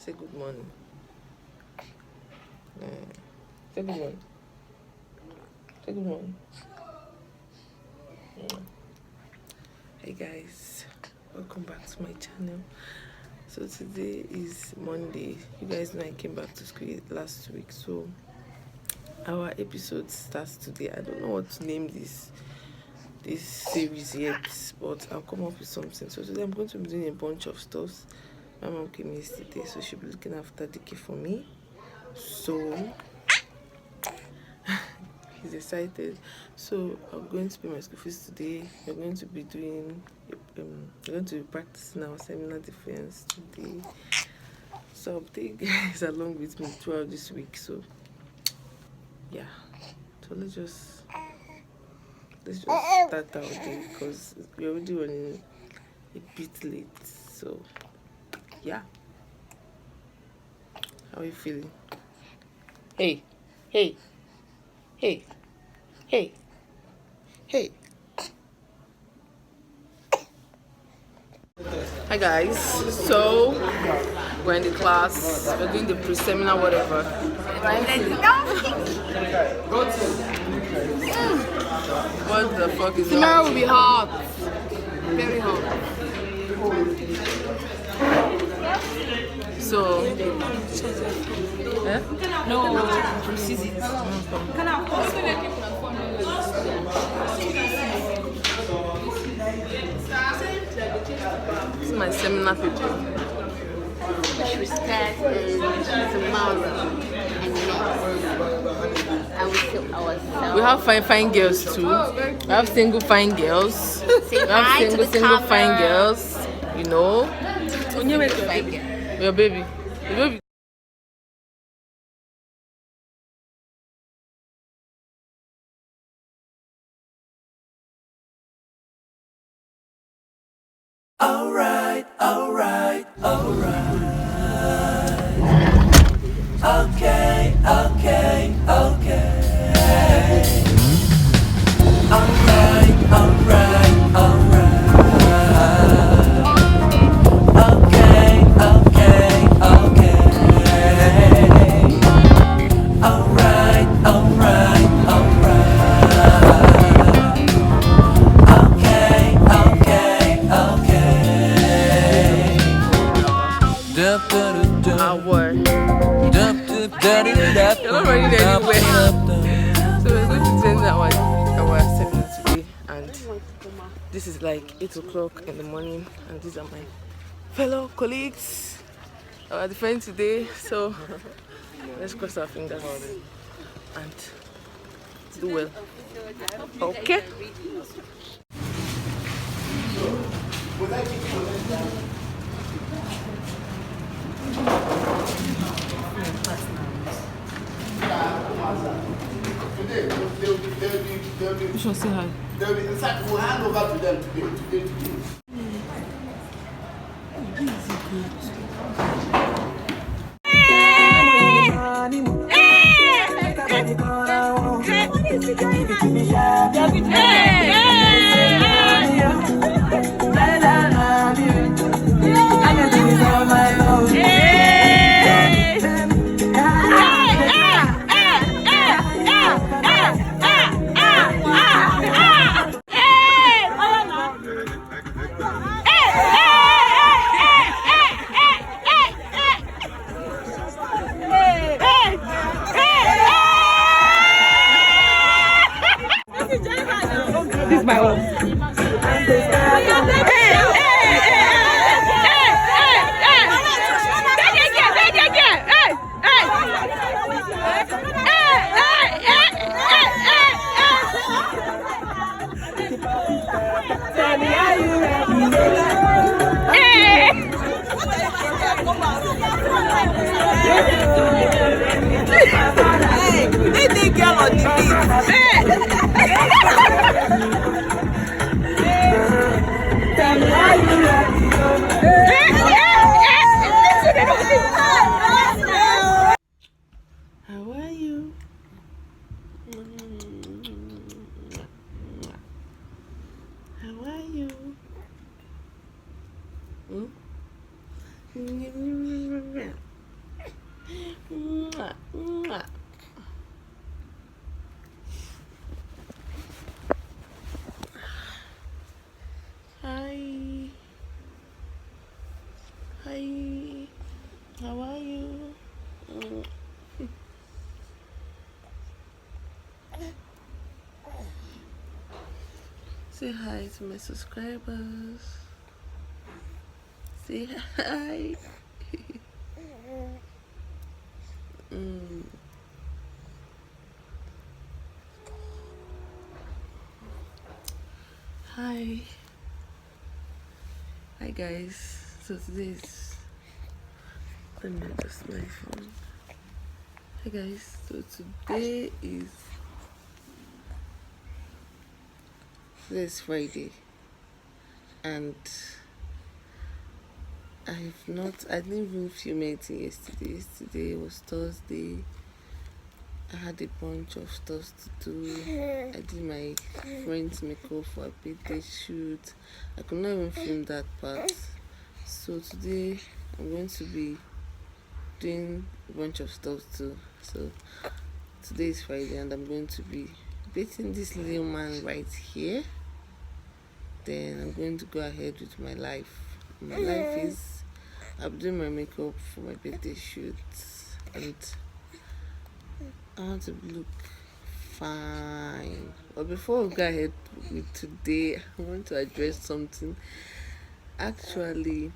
Say good morning. Say good morning. Say good morning. Hey guys, welcome back to my channel. So today is Monday. You guys know I came back to school last week, so our episode starts today. I don't know what to name this series yet, but I'll come up with something. So today I'm going to be doing a bunch of stuff. My mom came yesterday, so she'll be looking after the kid for me. So he's excited. So I'm going to pay my school fees today. We're going to be doing we're going to be practicing our seminar defense today. So I'll take you guys along with me throughout this week. So yeah, so let's just start our day because we're already running a bit late. So yeah, how are you feeling? Hey. Hi guys, so we're in the class, we're doing the pre-seminar whatever. What the fuck is that? Tomorrow will be hot, very hot. So No, precise it. this is my seminar paper. Which we start tomorrow and next. And we feel ourselves. We have fine girls too. We have single fine girls. We have single fine girls. You know. Your baby. Your baby. Alright. Okay. Alright. You're not running anywhere. So we're going to send our seminar today, and this is like 8 o'clock in the morning, and these are my fellow colleagues, our defense today. So let's cross our fingers and do well. Okay. We shall say hi. They'll be inside. We'll hand over to them today. This is my home. How are you? How are you? Mwah, mwah. Hi. Hi. How are you? Say hi to my subscribers. Say hi. Hi. Hi guys. So today is, let me adjust my phone. Hi guys. So today is Friday, and I didn't even film anything yesterday. Yesterday was Thursday. I had a bunch of stuff to do. I did my friend's makeup for a birthday shoot. I could not even film that part. So today I'm going to be doing a bunch of stuff too. So today is Friday and I'm going to be bathing this little man right here. Then I'm going to go ahead with my life. My life is I'm doing my makeup for my birthday shoot, and I want to look fine. But before we go ahead with today, I want to address something. Actually,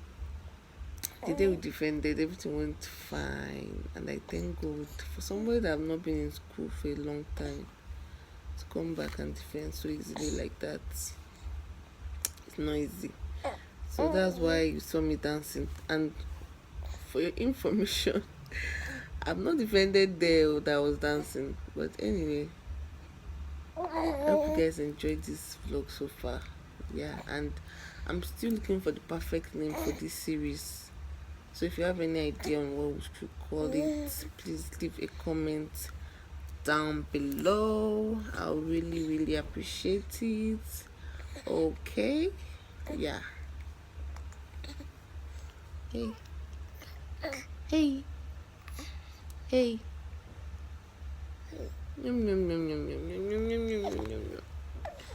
the day we defended, everything went fine, and I thank God. For somebody that have not been in school for a long time to come back and defend so easily like that, it's not easy. So that's why you saw me dancing. And for your information, I've not defended there that I was dancing. But anyway, I hope you guys enjoyed this vlog so far. Yeah, and I'm still looking for the perfect name for this series. So if you have any idea on what we should call it, please leave a comment down below. I'll really appreciate it. Okay, yeah. Hey. Hey. Hey. Yum, yum, yum, yum, yum, yum, yum, yum, yum,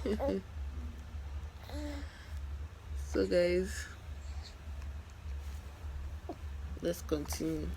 yum, yum. So guys, let's continue.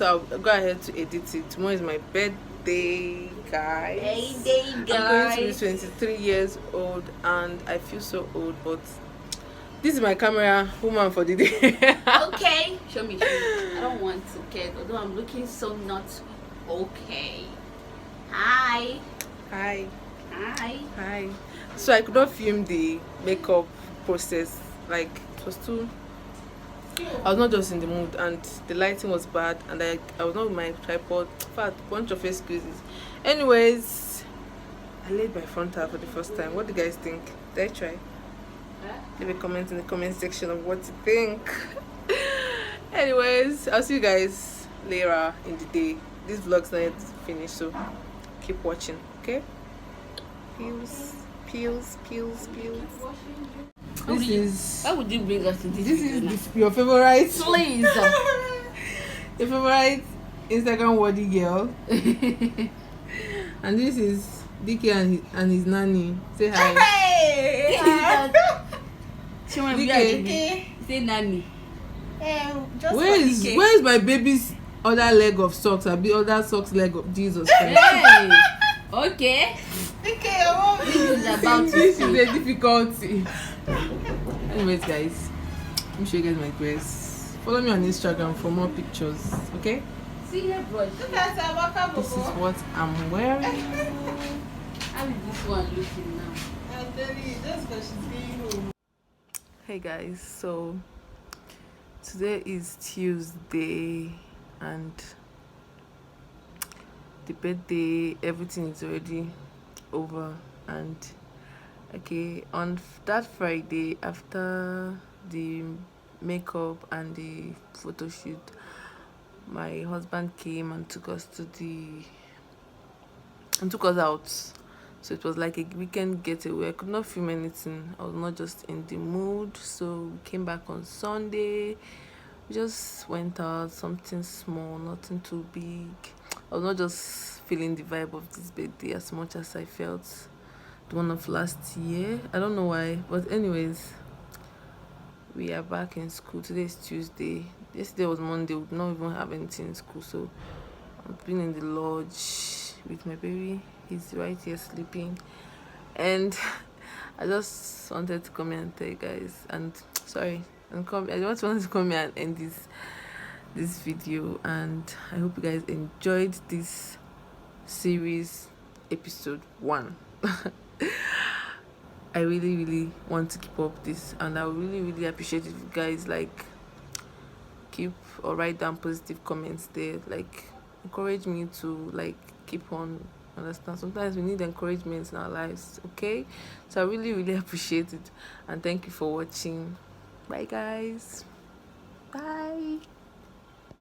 I'll go ahead to edit it. Tomorrow is my birthday, guys. Birthday, I'm going to be guys. 23 years old, and I feel so old, but this is my camera woman for the day. Okay. Show me. I don't want to get, although I'm looking so not okay. Hi. Hi. Hi. Hi. So I could not film the makeup process, like it was too, I was not just in the mood, and the lighting was bad, and I was not with my tripod. In fact, bunch of excuses. Anyways, I laid my frontal for the first time. What do you guys think? Did I try? Leave a comment in the comment section of what you think. Anyways, I'll see you guys later in the day. This vlog's not yet finished, so keep watching, okay? Peels. Why would you bring us to this? This video now? is your favorite. Please. Your favorite Instagram worthy girl. And this is DK and his nanny. Say hi. Hey. DK. Say nanny. Where is my baby's other leg of socks? I'll be other socks leg of Jesus Christ. Hey. Okay. This is about to This is see. a difficulty. Anyways, guys, let me show you guys my dress. Follow me on Instagram for more pictures, okay? See here, brush. This is what I'm wearing. How is this one looking now? Hey guys, so today is Tuesday, and the birthday, everything is already over. And okay, on that Friday, after the makeup and the photo shoot, my husband came and took us out. So it was like a weekend getaway. I could not film anything. I was not just in the mood. So we came back on Sunday. We just went out, something small, nothing too big. I was not just feeling the vibe of this birthday as much as I felt the one of last year. I don't know why, but anyways, we are back in school. Today is Tuesday. Yesterday was Monday. We did not even have anything in school, so I've been in the lodge with my baby. He's right here sleeping, and I just wanted to come here and tell you guys, and sorry, I just wanted to come here and end this video, and I hope you guys enjoyed this series, episode 1. I really want to keep up this, and I really appreciate if you guys like keep or write down positive comments there, like encourage me to like keep on. Understand, sometimes we need encouragement in our lives, okay? So I really appreciate it, and thank you for watching. Bye guys. Bye.